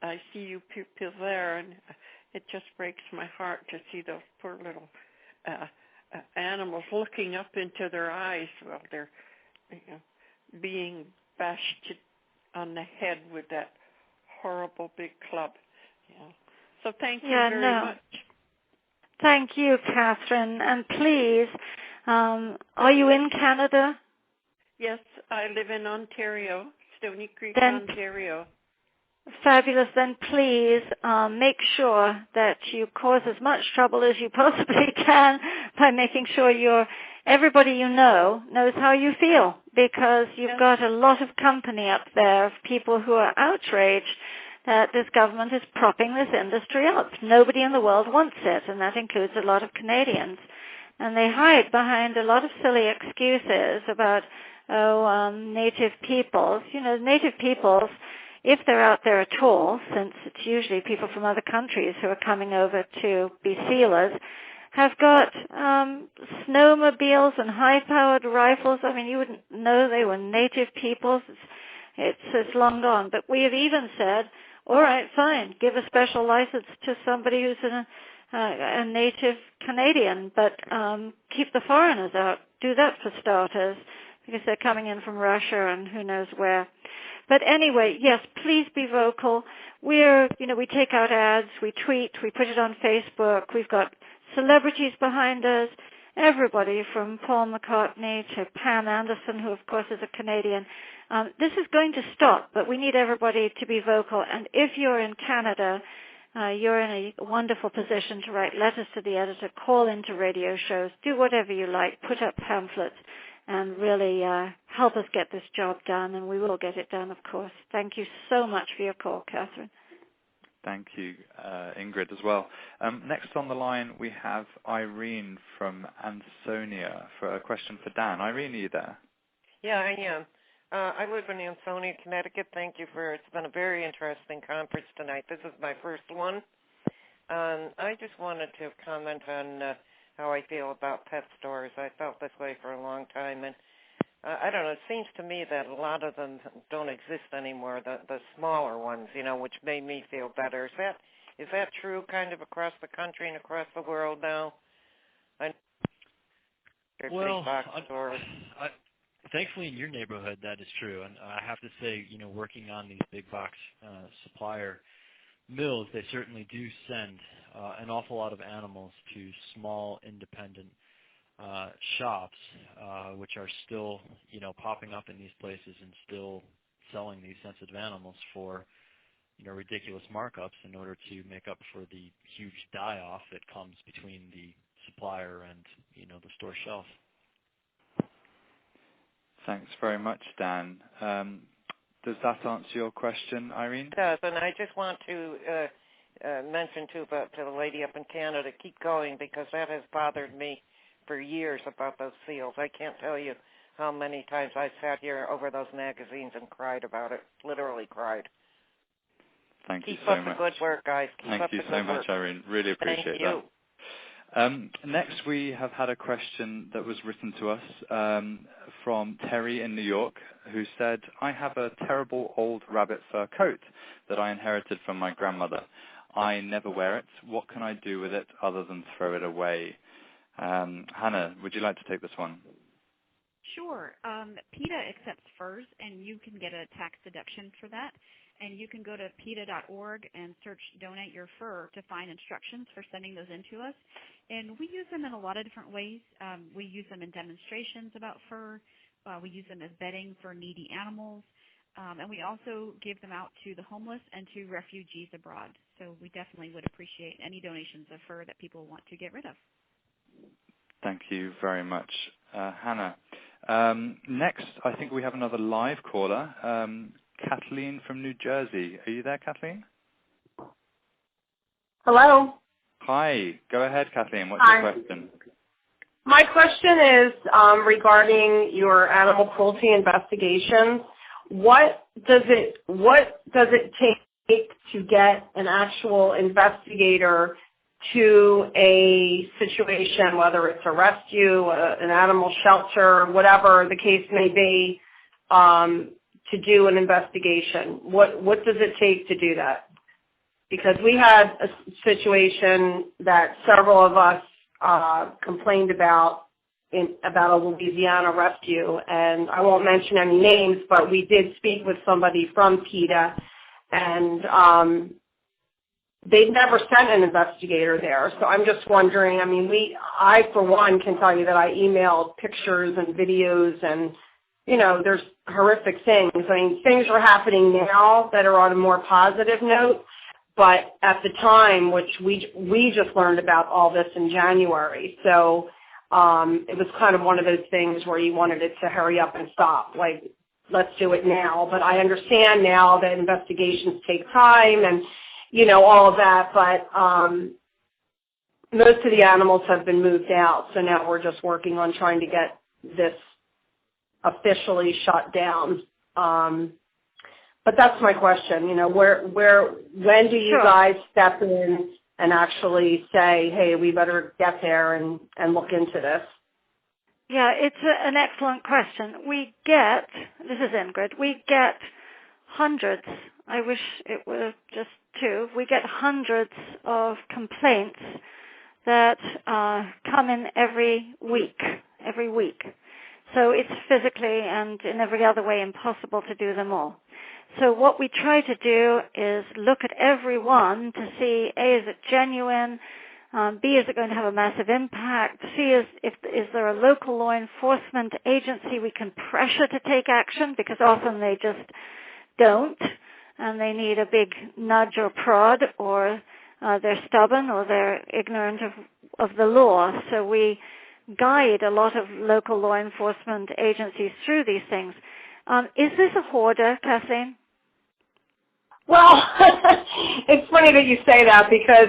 I see you people there, and it just breaks my heart to see those poor little animals looking up into their eyes while they're being bashed on the head with that horrible big club. Yeah. So thank you very much. Thank you, Catherine. And please, are you in Canada? Yes, I live in Ontario, Stony Creek, Then Ontario. fabulous. Then please make sure that you cause as much trouble as you possibly can by making sure everybody you know knows how you feel, because you've got a lot of company up there of people who are outraged that this government is propping this industry up. Nobody in the world wants it, and that includes a lot of Canadians. And they hide behind a lot of silly excuses about, native peoples. You know, native peoples, if they're out there at all, since it's usually people from other countries who are coming over to be sealers, have got snowmobiles and high-powered rifles. I mean, you wouldn't know they were native peoples. It's long gone. But we have even said, all right, fine, give a special license to somebody who's a native Canadian, but keep the foreigners out. Do that for starters, because they're coming in from Russia and who knows where. But anyway, yes, please be vocal. We take out ads, we tweet, we put it on Facebook. We've got celebrities behind us, everybody from Paul McCartney to Pam Anderson, who of course is a Canadian. This is going to stop, but we need everybody to be vocal. And if you're in Canada, you're in a wonderful position to write letters to the editor, call into radio shows, do whatever you like, put up pamphlets, and really help us get this job done, and we will get it done, of course. Thank you so much for your call, Catherine. Thank you, Ingrid, as well. Next on the line, we have Irene from Ansonia for a question for Dan. Irene, are you there? Yeah, I am. I live in Ansonia, Connecticut. Thank you it's been a very interesting conference tonight. This is my first one. I just wanted to comment on how I feel about pet stores. I felt this way for a long time, and I don't know, it seems to me that a lot of them don't exist anymore, the smaller ones, which made me feel better. Is that true kind of across the country and across the world now? Well, thankfully in your neighborhood that is true, and I have to say, working on these big box supplier mills, they certainly do send an awful lot of animals to small independent shops, which are still, popping up in these places and still selling these sensitive animals for, ridiculous markups in order to make up for the huge die-off that comes between the supplier and, the store shelf. Thanks very much, Dan. Does that answer your question, Irene? It does, and I just want to mention, too, about to the lady up in Canada, keep going, because that has bothered me for years about those seals. I can't tell you how many times I sat here over those magazines and cried about it, literally cried. Thank you so much. Keep up the good work, guys. Thank you so much, Irene. Really appreciate that. Next, we have had a question that was written to us from Terry in New York, who said, I have a terrible old rabbit fur coat that I inherited from my grandmother. I never wear it. What can I do with it other than throw it away? Hannah, would you like to take this one? Sure. PETA accepts furs, and you can get a tax deduction for that. And you can go to PETA.org and search Donate Your Fur to find instructions for sending those in to us. And we use them in a lot of different ways. We use them in demonstrations about fur. We use them as bedding for needy animals. And we also give them out to the homeless and to refugees abroad. So we definitely would appreciate any donations of fur that people want to get rid of. Thank you very much, Hannah. Next, I think we have another live caller, Kathleen from New Jersey. Are you there, Kathleen? Hello. Hi. Go ahead, Kathleen. What's your question? My question is regarding your animal cruelty investigations. What does it take to get an actual investigator to a situation, whether it's a rescue, an animal shelter, whatever the case may be, to do an investigation? What does it take to do that? Because we had a situation that several of us complained about a Louisiana rescue, and I won't mention any names, but we did speak with somebody from PETA, and they've never sent an investigator there. So I'm just wondering, I for one can tell you that I emailed pictures and videos and there's horrific things. I mean, things are happening now that are on a more positive note, but at the time, which we just learned about all this in January, so it was kind of one of those things where you wanted it to hurry up and stop, like, let's do it now. But I understand now that investigations take time and, all of that, but most of the animals have been moved out, so now we're just working on trying to get this officially shut down. But that's my question. When do you guys step in and actually say, hey, we better get there and look into this? Yeah, it's an excellent question. This is Ingrid, we get hundreds, I wish it were just two, we get hundreds of complaints that come in every week. So it's physically and in every other way impossible to do them all. So what we try to do is look at every one to see, A, is it genuine? B, is it going to have a massive impact? C, is there a local law enforcement agency we can pressure to take action? Because often they just don't, and they need a big nudge or prod, or they're stubborn, or they're ignorant of the law. So we guide a lot of local law enforcement agencies through these things. Is this a hoarder, Kathleen? Well, it's funny that you say that because,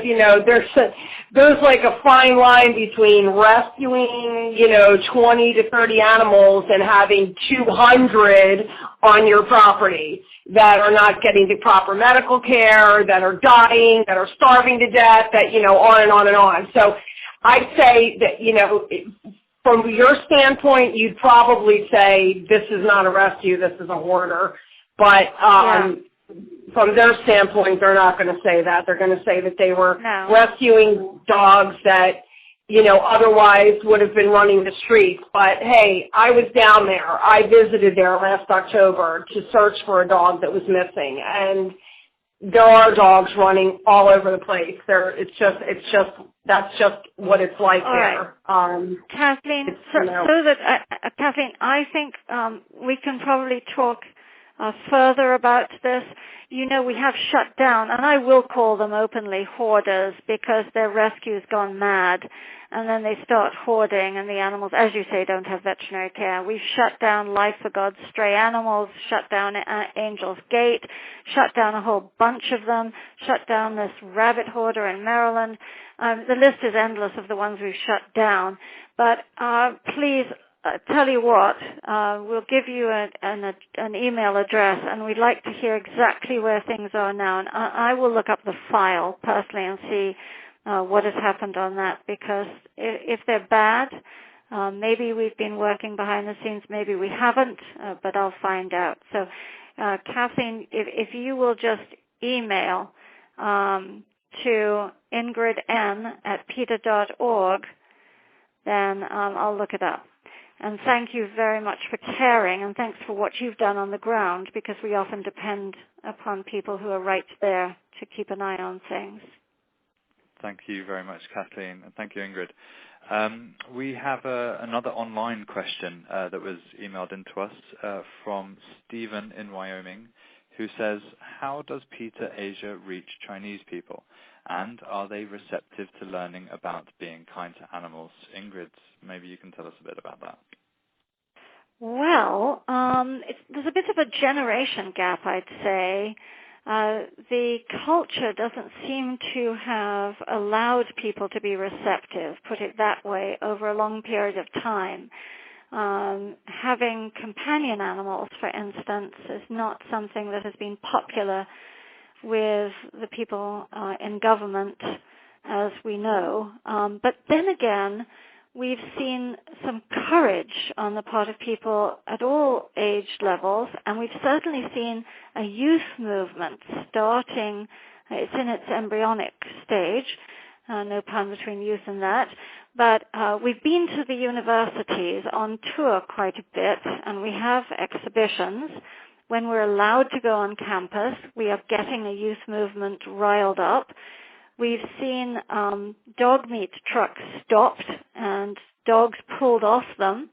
there's like a fine line between rescuing, 20 to 30 animals and having 200 on your property that are not getting the proper medical care, that are dying, that are starving to death, that, on and on and on. So I'd say that, from your standpoint, you'd probably say this is not a rescue, this is a hoarder. But from their standpoint, they're not going to say that. They're going to say that they were rescuing dogs that, otherwise would have been running the streets. But, hey, I was down there. I visited there last October to search for a dog that was missing. And there are dogs running all over the place. That's just what it's like there. Right. Kathleen, Kathleen, I think we can probably talk further about this. We have shut down, and I will call them openly hoarders because their rescue's gone mad, and then they start hoarding, and the animals, as you say, don't have veterinary care. We've shut down Life for God's Stray Animals, shut down Angel's Gate, shut down a whole bunch of them, shut down this rabbit hoarder in Maryland. The list is endless of the ones we've shut down. But please, tell you what, we'll give you an email address, and we'd like to hear exactly where things are now. And I will look up the file personally and see what has happened on that, because if they're bad, maybe we've been working behind the scenes, maybe we haven't, but I'll find out. So, Kathleen, if you will just email to ingridn@PETA.org, then I'll look it up. And thank you very much for caring, and thanks for what you've done on the ground, because we often depend upon people who are right there to keep an eye on things. Thank you very much, Kathleen, and thank you, Ingrid. We have another online question that was emailed in to us from Stephen in Wyoming, who says, how does PETA Asia reach Chinese people? And are they receptive to learning about being kind to animals? Ingrid, maybe you can tell us a bit about that. Well, there's a bit of a generation gap, I'd say. The culture doesn't seem to have allowed people to be receptive, put it that way, over a long period of time. Having companion animals, for instance, is not something that has been popular with the people in government, as we know. But then again, we've seen some courage on the part of people at all age levels, and we've certainly seen a youth movement starting. It's in its embryonic stage, no pun between youth and that. But we've been to the universities on tour quite a bit, and we have exhibitions. When we're allowed to go on campus, we are getting a youth movement riled up. We've seen dog meat trucks stopped and dogs pulled off them.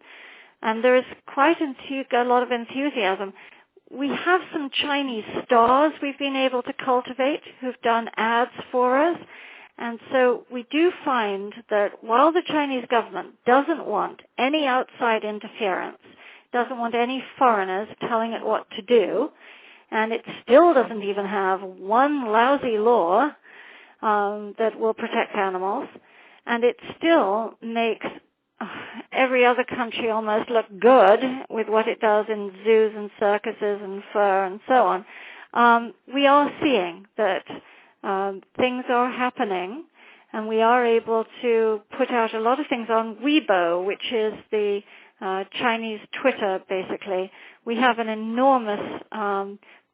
and there is quite a lot of enthusiasm. We have some Chinese stars we've been able to cultivate who've done ads for us. And so we do find that while the Chinese government doesn't want any outside interference, doesn't want any foreigners telling it what to do, and it still doesn't even have one lousy law that will protect animals, and it still makes every other country almost look good with what it does in zoos and circuses and fur and so on. We are seeing that things are happening, and we are able to put out a lot of things on Weibo, which is the Chinese Twitter, basically. We have an enormous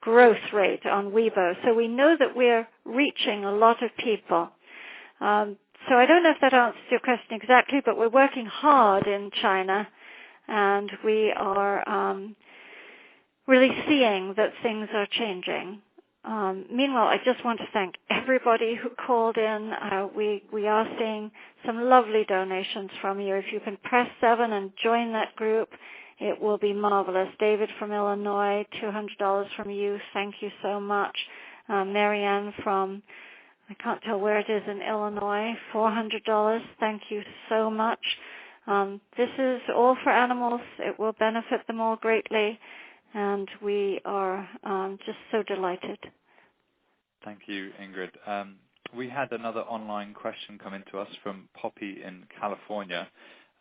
growth rate on Weibo, so we know that we're reaching a lot of people. So I don't know if that answers your question exactly, but we're working hard in China, and we are really seeing that things are changing. Meanwhile, I just want to thank everybody who called in. We are seeing some lovely donations from you. If you can press 7 and join that group, it will be marvelous. David from Illinois, $200 from you. Thank you so much. Marianne from, I can't tell where it is in Illinois, $400. Thank you so much. This is all for animals. It will benefit them all greatly, and we are just so delighted. Thank you, Ingrid. We had another online question come in to us from Poppy in California.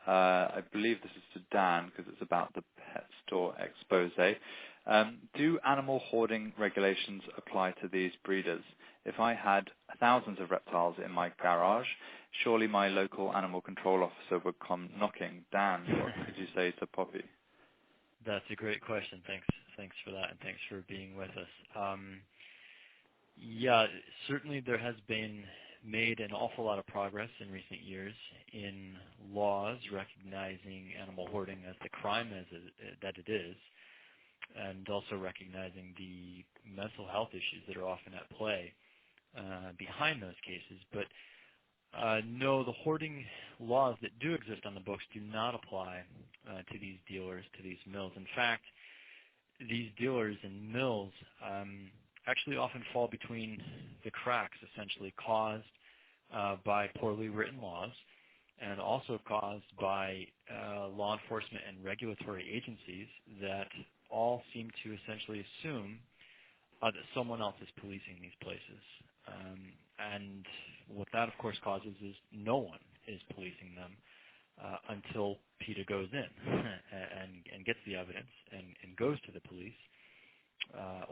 I believe this is to Dan because it's about the pet store expose. Do animal hoarding regulations apply to these breeders? If I had thousands of reptiles in my garage, surely my local animal control officer would come knocking. Dan, what could you say to Poppy? That's a great question. Thanks for that, and thanks for being with us. Yeah, certainly there has been made an awful lot of progress in recent years in laws recognizing animal hoarding as the crime that it is, and also recognizing the mental health issues that are often at play behind those cases. But no, the hoarding laws that do exist on the books do not apply to these dealers, to these mills. In fact, these dealers and mills actually often fall between the cracks, essentially caused by poorly written laws, and also caused by law enforcement and regulatory agencies that all seem to essentially assume that someone else is policing these places. And what that, of course, causes is no one is policing them until PETA goes in and gets the evidence and goes to the police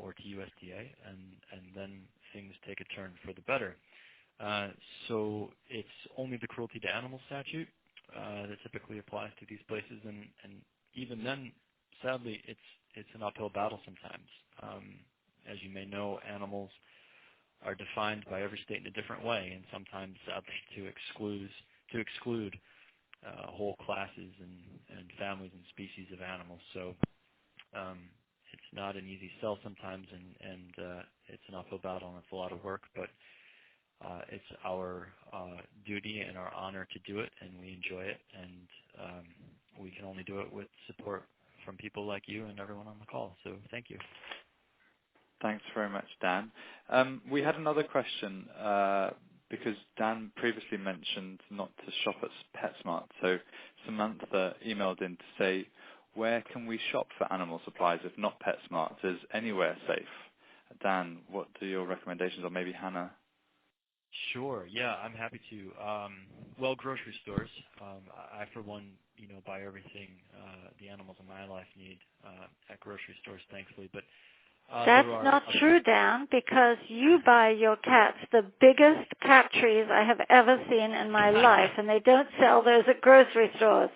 or to USDA, and then things take a turn for the better. So it's only the cruelty to animals statute that typically applies to these places, and even then, sadly, it's an uphill battle sometimes. As you may know, animals are defined by every state in a different way, and sometimes sadly to exclude whole classes and families and species of animals. So it's not an easy sell sometimes, and it's an uphill battle, and it's a lot of work, but it's our duty and our honor to do it, and we enjoy it, and we can only do it with support from people like you and everyone on the call. So thank you. Thanks very much, Dan. We had another question because Dan previously mentioned not to shop at PetSmart. So Samantha emailed in to say, where can we shop for animal supplies if not PetSmart? Is anywhere safe? Dan, what are your recommendations, or maybe Hannah? Sure. Yeah, I'm happy to. Well, grocery stores. I, for one, buy everything the animals in my life need at grocery stores, thankfully. But that's not true, Dan, because you buy your cats the biggest cat trees I have ever seen in my life, and they don't sell those at grocery stores.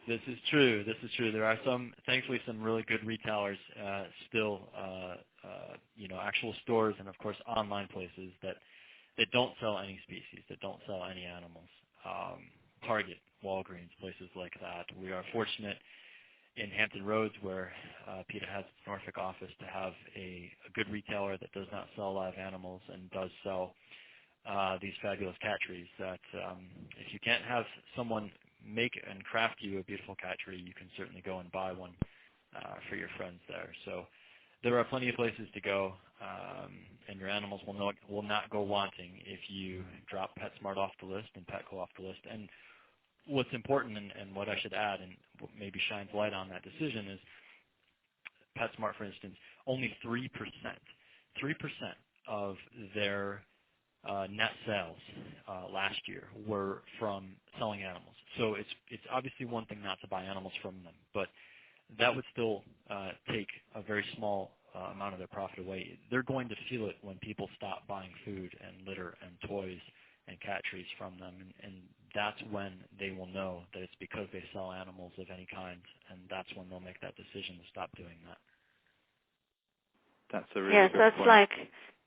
This is true. There are thankfully, some really good retailers still, actual stores, and of course, online places that don't sell any species, that don't sell any animals. Target, Walgreens, places like that. We are fortunate in Hampton Roads, where PETA has its Norfolk office, to have a good retailer that does not sell live animals and does sell these fabulous cat trees that if you can't have someone make and craft you a beautiful cat tree, you can certainly go and buy one for your friends there. So there are plenty of places to go, and your animals will not go wanting if you drop PetSmart off the list and Petco off the list. And what's important, and what I should add, and what maybe shines light on that decision, is PetSmart, for instance, only 3% of their net sales last year were from selling animals. So it's obviously one thing not to buy animals from them, but that would still take a very small amount of their profit away. They're going to feel it when people stop buying food and litter and toys and cat trees from them, and that's when they will know that it's because they sell animals of any kind, and that's when they'll make that decision to stop doing that. That's a really yes, good that's point. like,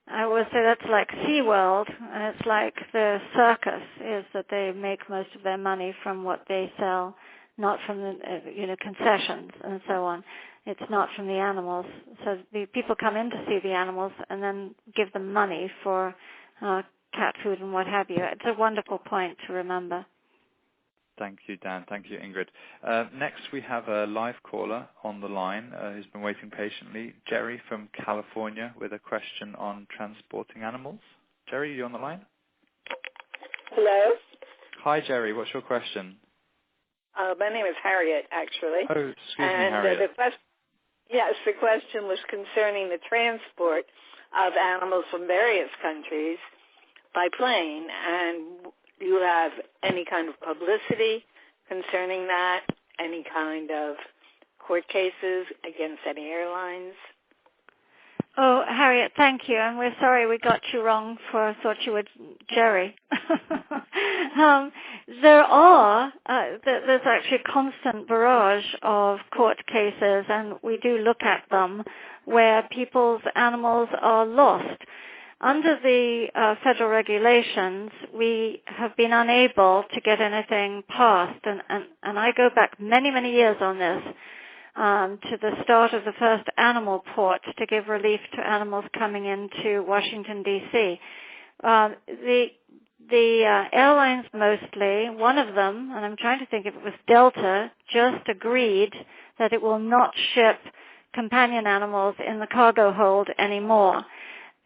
I would say that's like SeaWorld, and it's like the circus, is that they make most of their money from what they sell, not from the concessions and so on. It's not from the animals. So the people come in to see the animals and then give them money for cat food and what have you. It's a wonderful point to remember. Thank you, Dan. Thank you, Ingrid. Next, we have a live caller on the line who's been waiting patiently, Jerry from California, with a question on transporting animals. Jerry, are you on the line? Hello? Hi, Jerry. What's your question? My name is Harriet, actually. Oh, excuse me, Harriet. The question was concerning the transport of animals from various countries by plane, and do you have any kind of publicity concerning that, any kind of court cases against any airlines? Oh, Harriet, thank you. And we're sorry we got you wrong, for I thought you were Jerry. There's actually a constant barrage of court cases, and we do look at them, where people's animals are lost. Under the federal regulations, we have been unable to get anything passed, and I go back many, many years on this, to the start of the first animal port to give relief to animals coming into Washington, D.C. The airlines mostly, one of them, and I'm trying to think if it was Delta, just agreed that it will not ship companion animals in the cargo hold anymore.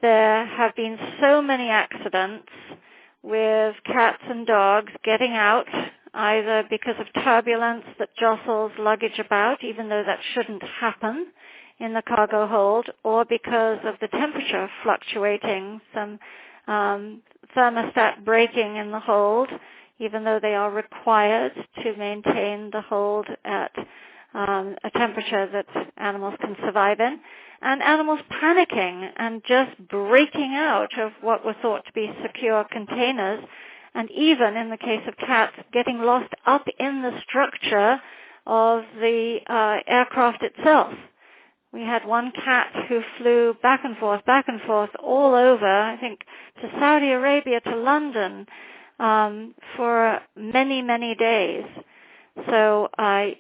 There have been so many accidents with cats and dogs getting out, either because of turbulence that jostles luggage about, even though that shouldn't happen in the cargo hold, or because of the temperature fluctuating, some thermostat breaking in the hold, even though they are required to maintain the hold at a temperature that animals can survive in, and animals panicking and just breaking out of what were thought to be secure containers, and even in the case of cats, getting lost up in the structure of the aircraft itself. We had one cat who flew back and forth all over, I think, to Saudi Arabia, to London, for many, many days. So,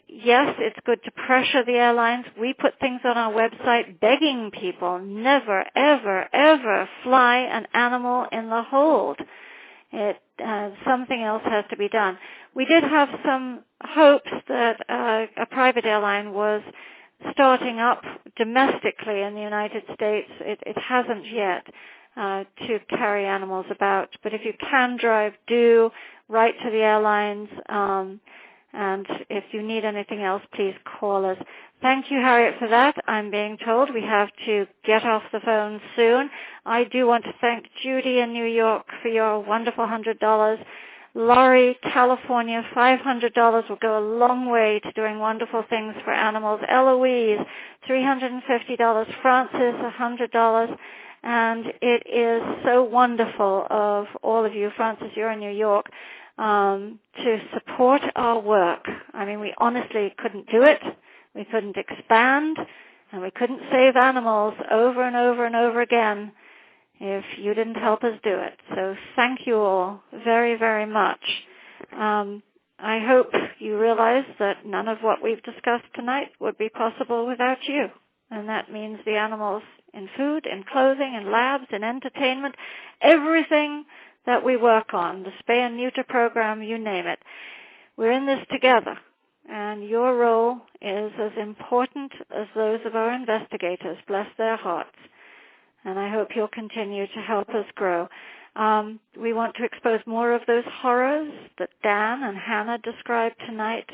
yes, it's good to pressure the airlines. We put things on our website begging people, never, ever, ever fly an animal in the hold. Something else has to be done. We did have some hopes that a private airline was starting up domestically in the United States. It hasn't yet to carry animals about. But if you can drive, do write to the airlines. And if you need anything else, please call us. Thank you, Harriet, for that. I'm being told we have to get off the phone soon. I do want to thank Judy in New York for your wonderful $100. Laurie, California, $500 will go a long way to doing wonderful things for animals. Eloise, $350. Francis, $100. And it is so wonderful of all of you. Francis, you're in New York. To support our work. I mean, we honestly couldn't do it. We couldn't expand, and we couldn't save animals over and over and over again if you didn't help us do it. So thank you all very, very much. I hope you realize that none of what we've discussed tonight would be possible without you. And that means the animals in food, in clothing, in labs, in entertainment, everything that we work on, the spay and neuter program, you name it. we're in this together, and your role is as important as those of our investigators. Bless their hearts. And I hope you'll continue to help us grow. We want to expose more of those horrors that Dan and Hannah described tonight.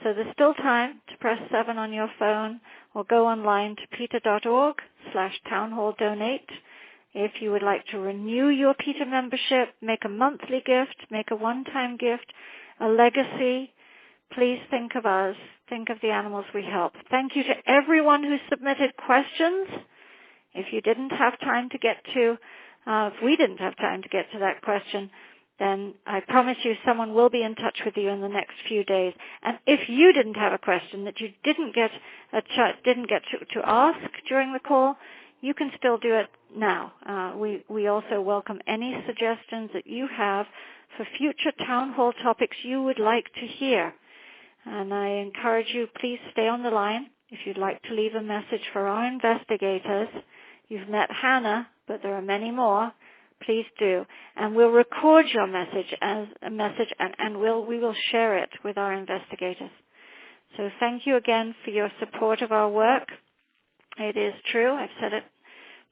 So there's still time to press 7 on your phone or go online to PETA.org/townhalldonate. If you would like to renew your PETA membership, make a monthly gift, make a one-time gift, a legacy, please think of us. Think of the animals we help. Thank you to everyone who submitted questions. If you didn't have time to get to, if we didn't have time to get to that question, then I promise you someone will be in touch with you in the next few days. And if you didn't have a question that you didn't get to ask during the call, you can still do it now. We also welcome any suggestions that you have for future town hall topics you would like to hear. And I encourage you, please stay on the line. If you'd like to leave a message for our investigators, you've met Hannah, but there are many more. Please do. And we'll record your message as a message, and we will share it with our investigators. So thank you again for your support of our work. It is true. I've said it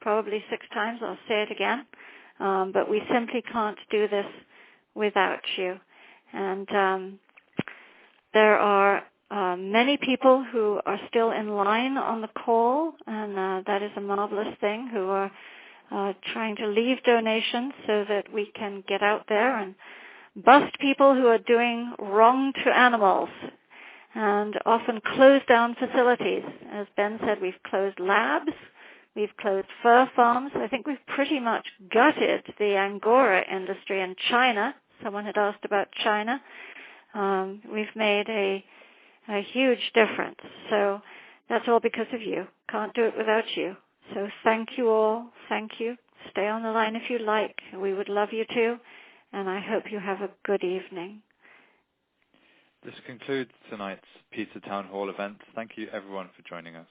probably 6 times. I'll say it again. But we simply can't do this without you. And there are many people who are still in line on the call, and that is a marvelous thing, who are trying to leave donations so that we can get out there and bust people who are doing wrong to animals and often close down facilities. As Ben said, we've closed labs, we've closed fur farms. I think we've pretty much gutted the Angora industry in China. Someone had asked about China. We've made a huge difference. So that's all because of you. Can't do it without you. So thank you all. Thank you. Stay on the line if you like. We would love you too. And I hope you have a good evening. This concludes tonight's PETA Town Hall event. Thank you everyone for joining us.